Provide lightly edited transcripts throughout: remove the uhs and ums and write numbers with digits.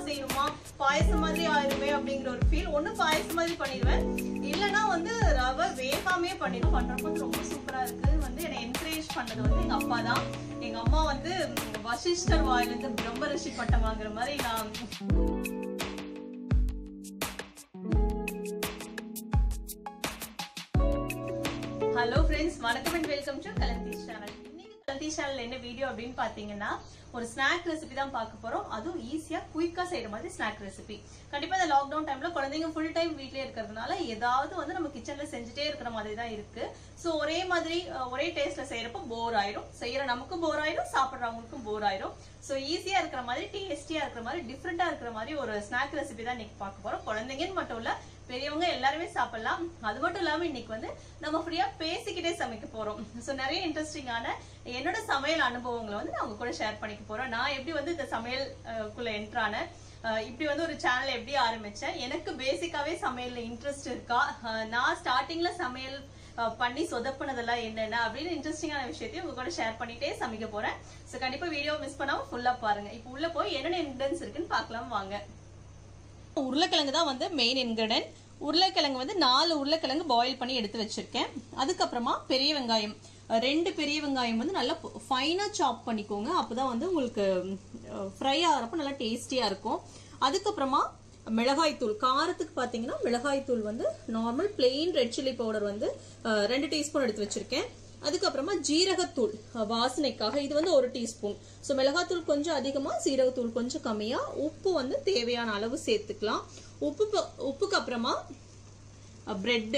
செய்யணுமா பாயசம் மாதிரி ஆயிருமே அப்படிங்கிற ஒரு ஃபீல். ஒண்ணு பாயசம் மாதிரி பண்ணிடுவேன், இல்லைன்னா வந்து ரவை வேகாமே பண்ணிடுவேன். பண்றப்போ ரொம்ப சூப்பரா இருக்கு. வந்து என்னை என்கரேஜ் பண்ணது வந்து எங்க அப்பா தான். எங்க அம்மா வந்து வசிஷ்டர் வாயிலிருந்து பிரம்ம ரிஷி பட்டம் வாங்குற மாதிரி நான் ஹலோ ஃப்ரெண்ட்ஸ், வணக்கம் அண்ட் வெல்கம் டு கலந்திஸ் சேனல். இன்னைக்கு கலந்திஸ் சேனல் என்ன வீடியோ அப்படின்னு பாத்தீங்கன்னா ஒரு ஸ்நாக் ரெசிபி தான் பார்க்க போறோம். அதுவும் ஈஸியா குயிக்கா செய்யற மாதிரி ஸ்நாக் ரெசிபி. கண்டிப்பா இந்த லாக்டவுன் டைம்ல குழந்தைங்க ஃபுல் டைம் வீட்லயே இருக்கிறதுனால ஏதாவது வந்து நம்ம கிச்சன்ல செஞ்சுட்டே இருக்கிற மாதிரி தான் இருக்கு. சோ ஒரே மாதிரி ஒரே டேஸ்ட்ல செய்யறப்ப போர் ஆயிரும், செய்யற நமக்கும் போர் ஆயிரும், சாப்பிடுறவங்களுக்கும் போர் ஆயிரும். சோ ஈஸியா இருக்கிற மாதிரி, டேஸ்டியா இருக்கிற மாதிரி, டிஃப்ரெண்டா இருக்கிற மாதிரி ஒரு ஸ்நாக் ரெசிபி தான் இன்னைக்கு பார்க்க போறோம். குழந்தைங்கன்னு மட்டும் இல்ல, பெரியவங்க எல்லாருமே சாப்பிடலாம். அது மட்டும் இல்லாம இன்னைக்கு வந்து நம்ம ஃப்ரீயா பேசிக்கிட்டே சமைக்க போறோம். சோ நிறைய இன்ட்ரெஸ்டிங்கான என்னோட சமையல் அனுபவங்களை வந்து நான் உங்க கூட ஷேர் பண்ணிக்க போறேன். நான் எப்படி வந்து இந்த சமையல் குள்ள என்ட்ரான, இப்படி வந்து ஒரு சேனல் எப்படி ஆரம்பிச்சேன், எனக்கு பேசிக்காவே சமையல்ல இன்ட்ரெஸ்ட் இருக்கா, நான் ஸ்டார்டிங்ல சமையல் பண்ணி சொதப்பினதெல்லாம் என்னென்ன அப்படின்னு இன்ட்ரெஸ்டிங்கான விஷயத்தையும் உங்க கூட ஷேர் பண்ணிட்டே சமைக்க போறேன். சோ கண்டிப்பா வீடியோ மிஸ் பண்ணாம ஃபுல்லா பாருங்க. இப்போ உள்ள போய் என்னென்ன இன்கிரிடியன்ஸ் இருக்குன்னு பார்க்கலாம் வாங்க. உருளைக்கிழங்கு தான் வந்து மெயின் இன்கிரிடியன்ட். உருளைக்கிழங்கு வந்து 4 உருளைக்கிழங்கு பாயில் பண்ணி எடுத்து வச்சிருக்கேன். அதுக்கப்புறமா பெரிய வெங்காயம், 2 பெரிய வெங்காயம் வந்து நல்லா ஃபைனா சாப் பண்ணிக்கோங்க. அப்பதான் வந்து உங்களுக்கு ஃப்ரை ஆகிறப்ப நல்லா டேஸ்டியா இருக்கும். அதுக்கப்புறமா மிளகாய் தூள், காரத்துக்கு பாத்தீங்கன்னா மிளகாய் தூள் வந்து normal plain red chilli powder வந்து 2 டீஸ்பூன் எடுத்து வச்சிருக்கேன். அதுக்கப்புறமா ஜீரகத்தூள் வாசனைக்காக இது வந்து 1 டீஸ்பூன். ஸோ மிளகாத்தூள் கொஞ்சம் அதிகமா, சீரகத்தூள் கொஞ்சம் கம்மியா, உப்பு வந்து தேவையான அளவு சேர்த்துக்கலாம். உப்புக்கு அப்புறமா பிரெட்.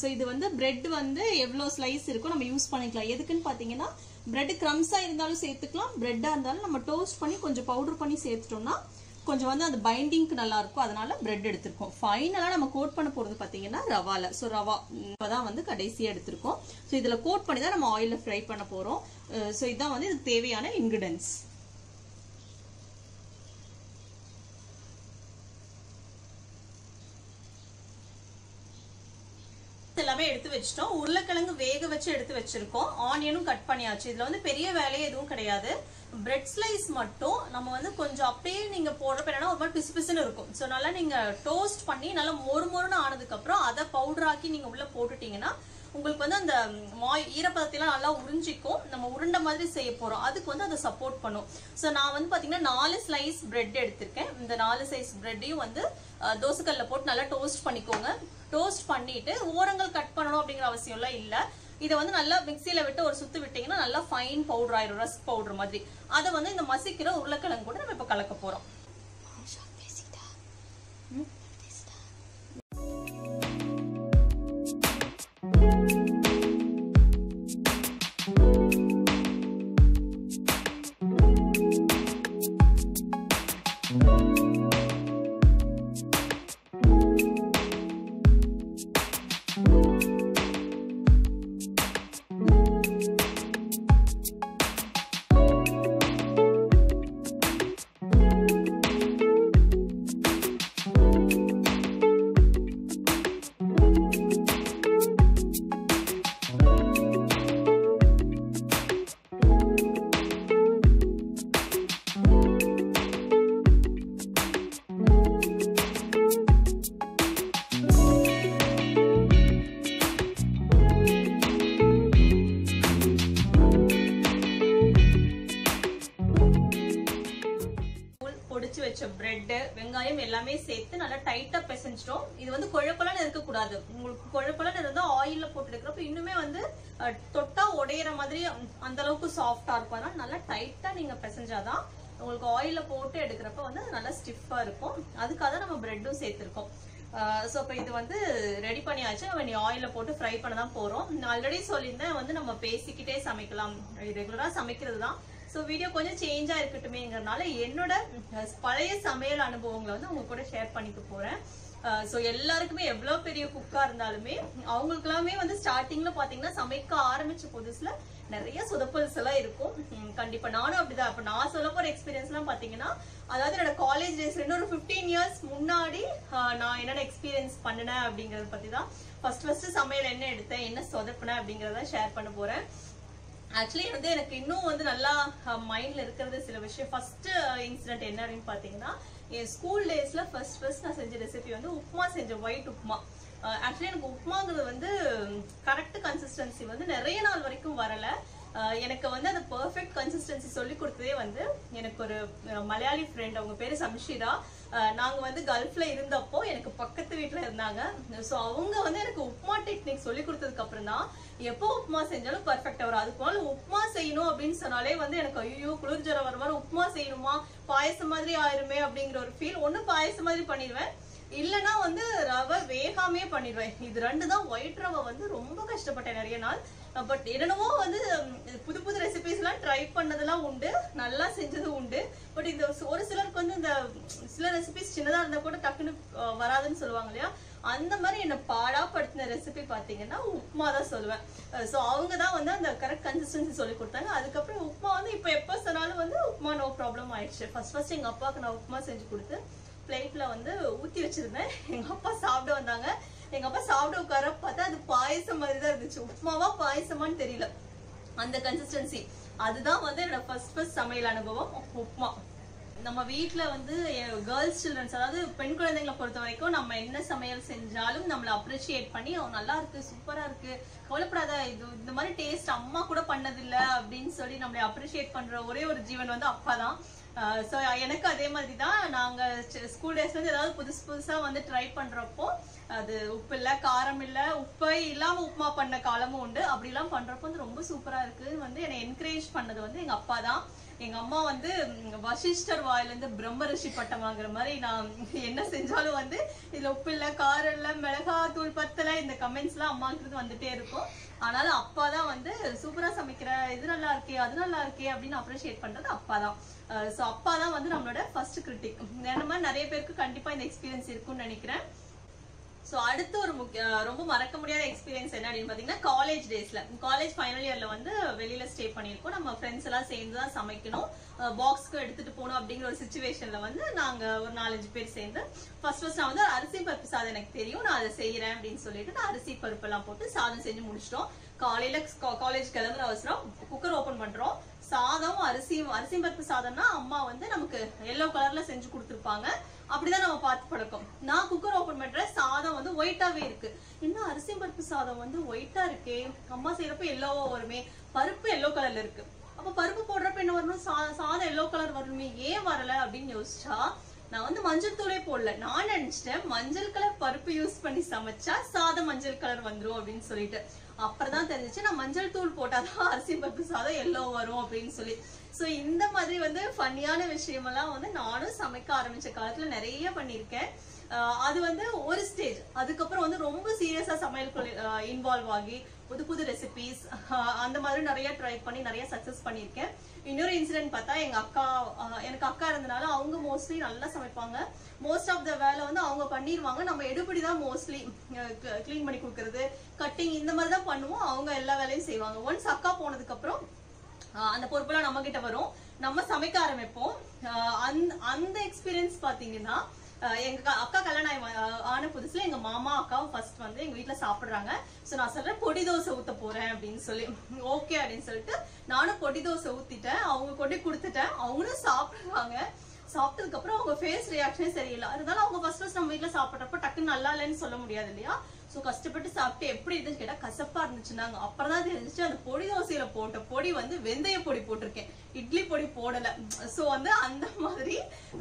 ஸோ இது வந்து பிரெட் வந்து எவ்வளவு ஸ்லைஸ் இருக்கோ நம்ம யூஸ் பண்ணிக்கலாம். எதுக்குன்னு பாத்தீங்கன்னா பிரெட் கிரம்ஸா இருந்தாலும் சேர்த்துக்கலாம், பிரெட்டா இருந்தாலும் நம்ம டோஸ்ட் பண்ணி கொஞ்சம் பவுடர் பண்ணி சேர்த்துட்டோம்னா கொஞ்சம் வந்து அந்த பைண்டிங்க்கு நல்லா இருக்கும். அதனால பிரெட் எடுத்திருக்கோம். ஃபைனலா நம்ம கோட் பண்ண போறது பாத்தீங்கன்னா ரவால. சோ ரவா இப்பதான் வந்து கடைசியா எடுத்திருக்கோம். சோ இதுல கோட் பண்ணி தான் நம்ம ஆயில்ல ஃப்ரை பண்ண போறோம். சோ இதான் வந்து இதுக்கு தேவையான இன்கிரிடியன்ஸ். எல்லாமே எடுத்து வச்சிட்டோம். உருளைக்கிழங்கு வேக வச்சு எடுத்து வச்சிருக்கோம். ஆனியனும் கட் பண்ணியாச்சு. இதுல வந்து பெரிய வேலையே எதுவும் கிடையாது. பிரெட் ஸ்லைஸ் மட்டும் நம்ம வந்து கொஞ்சம் அப்படியே நீங்க போடுறப்ப என்னன்னா ஒரு மாதிரி பிசு பிசுன்னு இருக்கும். சோ நல்லா நீங்க டோஸ்ட் பண்ணி நல்லா மொறுமொறுன்னு ஆனதுக்கு அப்புறம் அதை பவுடர் ஆக்கி நீங்க உள்ள போட்டுட்டீங்கன்னா உங்களுக்கு வந்து அந்த ஈரப்பதத்தையெல்லாம் நல்லா உறிஞ்சிக்கும். நம்ம உருண்டை மாதிரி செய்ய போறோம், அதுக்கு வந்து அதை சப்போர்ட் பண்ணும். சோ நான் வந்து பாத்தீங்கன்னா 4 ஸ்லைஸ் பிரெட் எடுத்திருக்கேன். இந்த 4 ஸ்லைஸ் பிரெட்டையும் வந்து தோசைக்கல்ல போட்டு நல்லா டோஸ்ட் பண்ணிக்கோங்க. டோஸ்ட் பண்ணிட்டு ஓரங்கள் கட் பண்ணணும் அப்படிங்கிற அவசியம் எல்லாம் இல்ல. இதை வந்து நல்லா மிக்சியில விட்டு ஒரு சுத்து விட்டீங்கன்னா நல்லா ஃபைன் பவுடர் ஆயிரும், ரஸ்க் பவுடர் மாதிரி. அதை வந்து இந்த மசிக்கிற உருளைக்கிழங்கு கூட நம்ம இப்ப கலக்க போறோம். பிரெட், வெங்காயம் எல்லாமே சேர்த்து நல்லா டைட்டா பிசைஞ்சிட்டோம். இது வந்து குழப்பலன்னு இருக்க கூடாது. உங்களுக்கு குழப்பலன்னு இருந்தா ஆயில்ல போட்டு எடுக்கிறப்ப இன்னுமே வந்து தொட்டா உடையிற மாதிரி அந்த அளவுக்கு சாஃப்டா இருக்கும். அதனால நல்லா டைட்டா நீங்க பிசைஞ்சாதான் உங்களுக்கு ஆயில்ல போட்டு எடுக்கிறப்ப வந்து நல்லா ஸ்டிஃபா இருக்கும். அதுக்காக நம்ம பிரெட்டும் சேர்த்திருக்கோம். சோ இப்ப இது வந்து ரெடி பண்ணியாச்சு. நம்ம ஆயில்ல போட்டு ஃப்ரை பண்ண தான் போறோம். நான் ஆல்ரெடி சொல்லியிருந்தேன் வந்து நம்ம பேசிக்கிட்டே சமைக்கலாம், ரெகுலரா சமைக்கிறது தான். சோ வீடியோ கொஞ்சம் சேஞ்சா இருக்கட்டுமேங்கிறதுனால என்னோட பழைய சமையல் அனுபவங்களை வந்து உங்க கூட ஷேர் பண்ணிக்க போறேன். சோ எல்லாருக்குமே எவ்வளவு பெரிய குக்கா இருந்தாலுமே அவங்களுக்கு எல்லாமே வந்து ஸ்டார்டிங்ல பாத்தீங்கன்னா சமைக்க ஆரம்பிச்ச புதுசுல நிறைய சொதப்பல்ஸ் எல்லாம் இருக்கும். கண்டிப்பா நானும் அப்படிதான். இப்ப நான் சொல்ல போற எக்ஸ்பீரியன்ஸ் எல்லாம் பாத்தீங்கன்னா, அதாவது என்னோட காலேஜ் டேஸ்ல இன்னொரு 15 இயர்ஸ் முன்னாடி நான் என்னென்ன எக்ஸ்பீரியன்ஸ் பண்ணினேன் அப்படிங்கறத பத்தி தான் ஃபர்ஸ்ட் சமையல் என்ன எடுத்தேன், என்ன சொதப்பினேன் அப்படிங்கறத ஷேர் பண்ண போறேன். ஆக்சுவலி வந்து எனக்கு இன்னும் வந்து நல்லா மைண்ட்ல இருக்கிறது சில விஷயம். ஃபர்ஸ்ட் இன்சிடென்ட் என்ன அப்படின்னு பாத்தீங்கன்னா, என் ஸ்கூல் டேஸ்ல ஃபர்ஸ்ட் நான் செஞ்ச ரெசிபி வந்து உப்புமா செஞ்சேன், ஒயிட் உப்புமா. ஆக்சுவலி எனக்கு உப்புமாங்கிறது வந்து கரெக்ட் கன்சிஸ்டன்சி வந்து நிறைய நாள் வரைக்கும் வரல. எனக்கு வந்து அந்த பெர்ஃபெக்ட் கன்சிஸ்டன்சி சொல்லி கொடுத்ததே வந்து எனக்கு ஒரு மலையாளி ஃப்ரெண்ட், அவங்க பேரு சம்ஷிதா. நாங்க வந்து கல்ஃப்ல இருந்தப்போ எனக்கு பக்கத்து வீட்டுல இருந்தாங்க. ஸோ அவங்க வந்து எனக்கு உப்புமா டெக்னிக் சொல்லி கொடுத்ததுக்கு அப்புறம் தான் எப்போ உப்புமா செஞ்சாலும் பர்ஃபெக்டா வரும். அதுக்கு மேல உப்புமா செய்யணும் அப்படின்னு சொன்னாலே வந்து எனக்கு ஐயோ குளிர் ஜுரம் வர மாதிரி உப்புமா செய்யணுமா, பாயசம் மாதிரி ஆயிருமே அப்படிங்கிற ஒரு ஃபீல். ஒண்ணு பாயசம் மாதிரி பண்ணிடுவேன், இல்லனா வந்து ரவை வேகாமே பண்ணிடுவேன். இது ரெண்டு தான். ஒயிட் ரவை வந்து ரொம்ப கஷ்டப்பட்டேன் நிறைய நாள். பட் என்னென்னவோ வந்து புது புது ரெசிபிஸ் எல்லாம் ட்ரை பண்ணதெல்லாம் உண்டு, நல்லா செஞ்சதும் உண்டு. பட் இந்த ஒரு சிலருக்கு வந்து இந்த சில ரெசிபிஸ் சின்னதா இருந்தா கூட டக்குன்னு வராதுன்னு சொல்லுவாங்க இல்லையா, அந்த மாதிரி என்ன பாடாப்படுத்தின ரெசிபி பாத்தீங்கன்னா உப்புமா தான் சொல்லுவேன். ஸோ அவங்க தான் வந்து அந்த கரெக்ட் கன்சிஸ்டன்சி சொல்லி கொடுத்தாங்க. அதுக்கப்புறம் உப்புமா வந்து இப்ப எப்ப சொன்னாலும் வந்து உப்புமா நோ ப்ராப்ளம் ஆயிடுச்சு. ஃபர்ஸ்ட் எங்க அப்பாவுக்கு நான் உப்புமா செஞ்சு கொடுத்து பிளேட்ல வந்து ஊத்தி வச்சிருந்தேன். எங்க அப்பா சாப்பிட வந்தாங்க. எங்க அப்பா சாப்பிட உட்கார பார்த்தா அது பாயசம் மாதிரி தான் இருந்துச்சு. உப்புமாவா பாயசமான்னு தெரியல, அந்த கன்சிஸ்டன்சி. அதுதான் வந்து என்னோட ஃபர்ஸ்ட் சமையல் அனுபவம், உப்புமா. நம்ம வீட்டுல வந்து கேர்ள்ஸ் சில்ட்ரன்ஸ், அதாவது பெண் குழந்தைங்களை பொறுத்த வரைக்கும் நம்ம என்ன சமையல் செஞ்சாலும் நம்மள அப்ரிஷியேட் பண்ணி நல்லா இருக்கு, சூப்பரா இருக்கு, கவலைப்படாத, இது இந்த மாதிரி டேஸ்ட் அம்மா கூட பண்ணதில்ல அப்படின்னு சொல்லி நம்மளை அப்ரிஷியேட் பண்ற ஒரே ஒரு ஜீவன் வந்து அப்பா தான். ஸோ எனக்கு அதே மாதிரி தான். நாங்க ஸ்கூல் டேஸ்ல இருந்து ஏதாவது புதுசா வந்து ட்ரை பண்றப்போ அது உப்பு இல்ல, காரம் இல்ல, உப்பை இல்லாம உப்புமா பண்ண காலமும் உண்டு. அப்படி எல்லாம் பண்றப்போ வந்து ரொம்ப சூப்பரா இருக்குன்னு வந்து என்னை என்கரேஜ் பண்ணது வந்து எங்க அப்பா தான். எங்க அம்மா வந்து வசிஷ்டர் வாயில இருந்து பிரம்ம ரிஷி பட்டம் வாங்குற மாதிரி நான் என்ன செஞ்சாலும் வந்து இதுல உப்பு இல்ல, காரம் இல்ல, மிளகா தூள் பத்தல, இந்த கமெண்ட்ஸ் எல்லாம் அம்மாங்கிறது வந்துட்டே இருக்கும். ஆனாலும் அப்பா தான் வந்து சூப்பரா சமைக்கிற, இது நல்லா இருக்கே, அது நல்லா இருக்கே அப்படின்னு அப்ரிஷியேட் பண்றது அப்பா தான். ஸோ அப்பா தான் வந்து நம்மளோட ஃபர்ஸ்ட் கிரிட்டிக். இந்த மாதிரி நிறைய பேருக்கு கண்டிப்பா இந்த எக்ஸ்பீரியன்ஸ் இருக்கும்னு நினைக்கிறேன். ஸோ அடுத்து ஒரு ரொம்ப மறக்க முடியாத எக்ஸ்பீரியன்ஸ் என்ன அப்படின்னு பாத்தீங்கன்னா, காலேஜ் டேஸ்ல, காலேஜ் ஃபைனல் இயர்ல வந்து வெளியில ஸ்டே பண்ணிருக்கோம். நம்ம ஃப்ரெண்ட்ஸ் எல்லாம் சேர்ந்து தான் சமைக்கணும், பாக்ஸ்க்கு எடுத்துட்டு போகணும் அப்படிங்கிற ஒரு சிச்சுவேஷன்ல வந்து நாங்க ஒரு 4-5 பேர் சேர்ந்து ஃபர்ஸ்ட் நான் வந்து அரிசி பருப்பு சாதம் எனக்கு தெரியும், நான் அதை செய்யறேன் அப்படின்னு சொல்லிட்டு நான் அரிசி பருப்பு எல்லாம் போட்டு சாதம் செஞ்சு முடிச்சிட்டோம். காலையில காலேஜ் கிளம்புற அவசரம் குக்கர் ஓபன் பண்றோம். சாதம் அரிசி பருப்பு சாதம்னா அம்மா வந்து நமக்கு எல்லோ கலர்ல செஞ்சு கொடுத்துருப்பாங்க, அப்படிதான் நம்ம பார்த்து பழக்கம். நான் குக்கர் ஓபன் பண்றேன், சாதம் வந்து ஒயிட்டாவே இருக்கு. இன்னும் அரிசி பருப்பு சாதம் வந்து ஒயிட்டா இருக்கே, அம்மா செய்யறப்ப எல்லோவா வருமே, பருப்பு எல்லோ கலர்ல இருக்கு, அப்ப பருப்பு போடுறப்ப என்ன வரணும், சாதம் எல்லோ கலர் வரணுமே, ஏன் வரல அப்படின்னு யோசிச்சா நான் வந்து மஞ்சள் தூளே போடல. நான் நினைச்சிட்டேன் மஞ்சள் கலர் பருப்பு யூஸ் பண்ணி சமைச்சா சாதம் மஞ்சள் கலர் வந்துரும் அப்படின்னு சொல்லிட்டு. அப்புறம் தான் தெரிஞ்சிச்சு நான் மஞ்சள் தூள் போட்டாதான் அரிசி பருப்பு சாதம் எல்லோ வரும் அப்படின்னு சொல்லி. சோ இந்த மாதிரி வந்து ஃபன்னியான விஷயமெல்லாம் வந்து நானும் சமைக்க ஆரம்பிச்ச காலத்துல நிறைய பண்ணிருக்கேன். அது வந்து ஒரு ஸ்டேஜ். அதுக்கப்புறம் வந்து ரொம்ப சீரியஸா சமையலுக்குள்ள இன்வால்வ் ஆகி புது புது ரெசிபிஸ் அந்த மாதிரி நிறைய ட்ரை பண்ணி நிறைய சக்சஸ் பண்ணிருக்கேன். இன்னொரு இன்சிடென்ட் பார்த்தா, எனக்கு அக்கா இருந்தனால அவங்க மோஸ்ட்லி நல்லா சமைப்பாங்க. மோஸ்ட் ஆஃப் த வேலை வந்து அவங்க பண்ணிடுவாங்க, நம்ம எடுபடி தான் மோஸ்ட்லி கிளீன் பண்ணி கொடுக்கறது, கட்டிங் இந்த மாதிரி தான் பண்ணுவோம். அவங்க எல்லா வேலையும் செய்வாங்க. ஒன்ஸ் அக்கா போனதுக்கு அப்புறம் அந்த பொறுப்பெல்லாம் நம்ம கிட்ட வரும், நம்ம சமைக்க ஆரம்பிப்போம். அந்த எக்ஸ்பீரியன்ஸ் பாத்தீங்கன்னா, எங்க அக்கா கல்யாணம் ஆன புதுசுல எங்க மாமா அக்காவும் ஃபர்ஸ்ட் வந்து எங்க வீட்டுல சாப்பிடுறாங்க. சோ நான் சொல்றேன் பொடி தோசை ஊத்த போறேன் அப்படின்னு சொல்லி, ஓகே அப்படின்னு சொல்லிட்டு நானும் பொடி தோசை ஊத்திட்டேன், அவங்க கொண்டு கொடுத்துட்டேன். அவங்களும் சாப்பிடுறாங்க. சாப்பிட்டதுக்கு அப்புறம் அவங்க ஃபேஸ் ரியாக்ஷனே சரியில்லை. அதனால அவங்க ஃபர்ஸ்ட் நம்ம வீட்டுல சாப்பிட்றப்ப டக்குன்னு நல்லா இல்லைன்னு சொல்ல முடியாது இல்லையா. சோ கஷ்டப்பட்டு சாப்பிட்டு எப்படி இருந்துச்சு கேட்டா கசப்பா இருந்துச்சுன்னாங்க. அப்புறம் தான் தெரிஞ்சிச்சு அந்த பொடி தோசையில போட்ட பொடி வந்து வெந்தய பொடி போட்டிருக்கேன், இட்லி பொடி போடல. சோ வந்து அந்த மாதிரி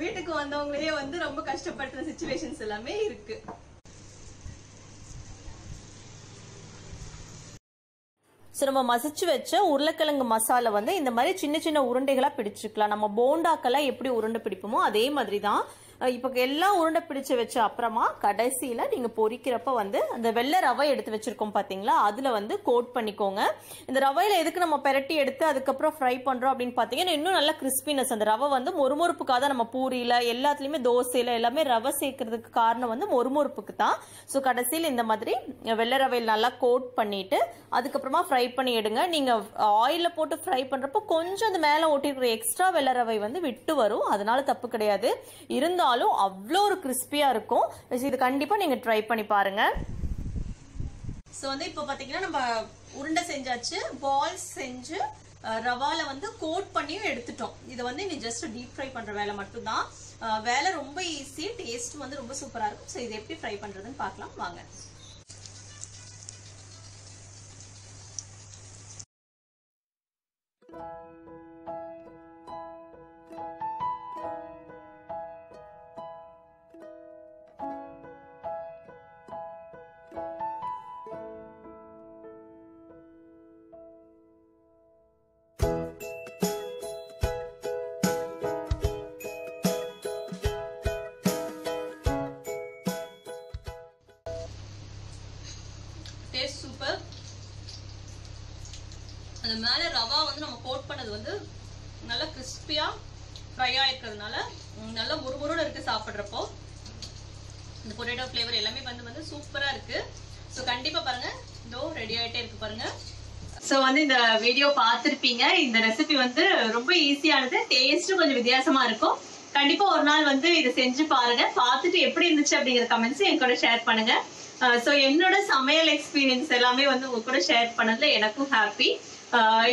வீட்டுக்கு வந்தவங்களே வந்து ரொம்ப கஷ்டப்படுற சிச்சுவேஷன்ஸ் எல்லாமே இருக்கு. ஸோ நம்ம மசிச்சு வச்ச உருளைக்கிழங்கு மசாலா வந்து இந்த மாதிரி சின்ன சின்ன உருண்டைகளா பிடிச்சிக்கலாம். நம்ம போண்டாக்கெல்லாம் எப்படி உருண்டை பிடிப்போமோ அதே மாதிரி தான். இப்போ எல்லாம் உருண்டை பிடிச்சு வச்ச அப்புறமா கடைசியில நீங்க பொரிக்கிறப்ப வந்து அந்த வெள்ளை ரவை எடுத்து வச்சிருக்கோம் பாத்தீங்களா, அதுல வந்து கோட் பண்ணிக்கோங்க. இந்த ரவையில எதுக்கு நம்ம பெரட்டி எடுத்து அதுக்கப்புறம் ஃப்ரை பண்றோம் அப்படின்னு பாத்தீங்கன்னா, இன்னும் நல்லா கிறிஸ்பினஸ், அந்த ரவை வந்து மொறுமொறுப்புக்காக தான். நம்ம பூரியில எல்லாத்துலயுமே தோசையில எல்லாமே ரவை சேர்க்கறதுக்கு காரணம் வந்து மொறுமொறுப்புக்கு தான். ஸோ கடைசியில் இந்த மாதிரி வெள்ளை ரவையில் நல்லா கோட் பண்ணிட்டு அதுக்கப்புறமா ஃப்ரை பண்ணி எடுங்க. நீங்க ஆயில போட்டு ஃப்ரை பண்றப்போ கொஞ்சம் அந்த மேல ஒட்டிருக்கிற எக்ஸ்ட்ரா வெள்ளை ரவை வந்து விட்டு வரும், அதனால தப்பு கிடையாது. இருந்தாலும் அவ்வளோ ஒரு கிறிஸ்பியா இருக்கும். இது கண்டிப்பா நீங்க ட்ரை பண்ணி பாருங்க. ஸோ வந்து இப்போ பார்த்தீங்கன்னா நம்ம உருண்டை செஞ்சாச்சு, பால்ஸ் செஞ்சு ரவால வந்து கோட் பண்ணியும் எடுத்துட்டோம். இதை வந்து நீ ஜஸ்ட் டீப் ஃப்ரை பண்ற வேலை மட்டும்தான். வேலை ரொம்ப ஈஸி, டேஸ்ட் வந்து ரொம்ப சூப்பரா இருக்கும். ஸோ இது எப்படி ஃப்ரை பண்றதுன்னு பார்க்கலாம் வாங்க. Taste super. அந்த மேல ரவா வந்து நம்ம கோட் பண்ணது வந்து நல்லா கிறிஸ்பியா ஃப்ரை ஆயிருக்கிறதுனால நல்லா முறுமுறுன்னு இருக்கு சாப்பிட்றப்போ. இந்த பொட்டேட்டோ ஃப்ளேவர் எல்லாமே வந்து சூப்பரா இருக்கு. ஸோ கண்டிப்பா பாருங்க, இதோ ரெடி ஆயிட்டே இருக்கு பாருங்க. ஸோ வந்து இந்த வீடியோ பார்த்துருப்பீங்க. இந்த ரெசிபி வந்து ரொம்ப ஈஸியானது, டேஸ்ட்டும் கொஞ்சம் வித்தியாசமா இருக்கும். கண்டிப்பா ஒரு நாள் வந்து இதை செஞ்சு பாருங்க. பார்த்துட்டு எப்படி இருந்துச்சு அப்படிங்கிற கமெண்ட்ஸ் என் கூட ஷேர் பண்ணுங்க. ஸோ என்னோட சமையல் எக்ஸ்பீரியன்ஸ் எல்லாமே வந்து உங்க கூட ஷேர் பண்ணதுல எனக்கும் ஹாப்பி.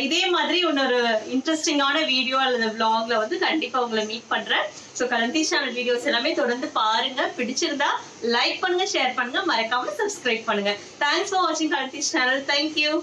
இதே மாதிரி இன்னொரு இன்ட்ரெஸ்டிங்கான வீடியோ அல்லது vlogல வந்து கண்டிப்பா உங்களை மீட் பண்றேன். ஸோ கலந்தி சேனல் வீடியோஸ் எல்லாமே தொடர்ந்து பாருங்க. பிடிச்சிருந்தா லைக் பண்ணுங்க, ஷேர் பண்ணுங்க, மறக்காம சப்ஸ்கிரைப் பண்ணுங்க. தேங்க்ஸ் ஃபார் வாட்சிங் கலந்தி சேனல். தேங்க்யூ.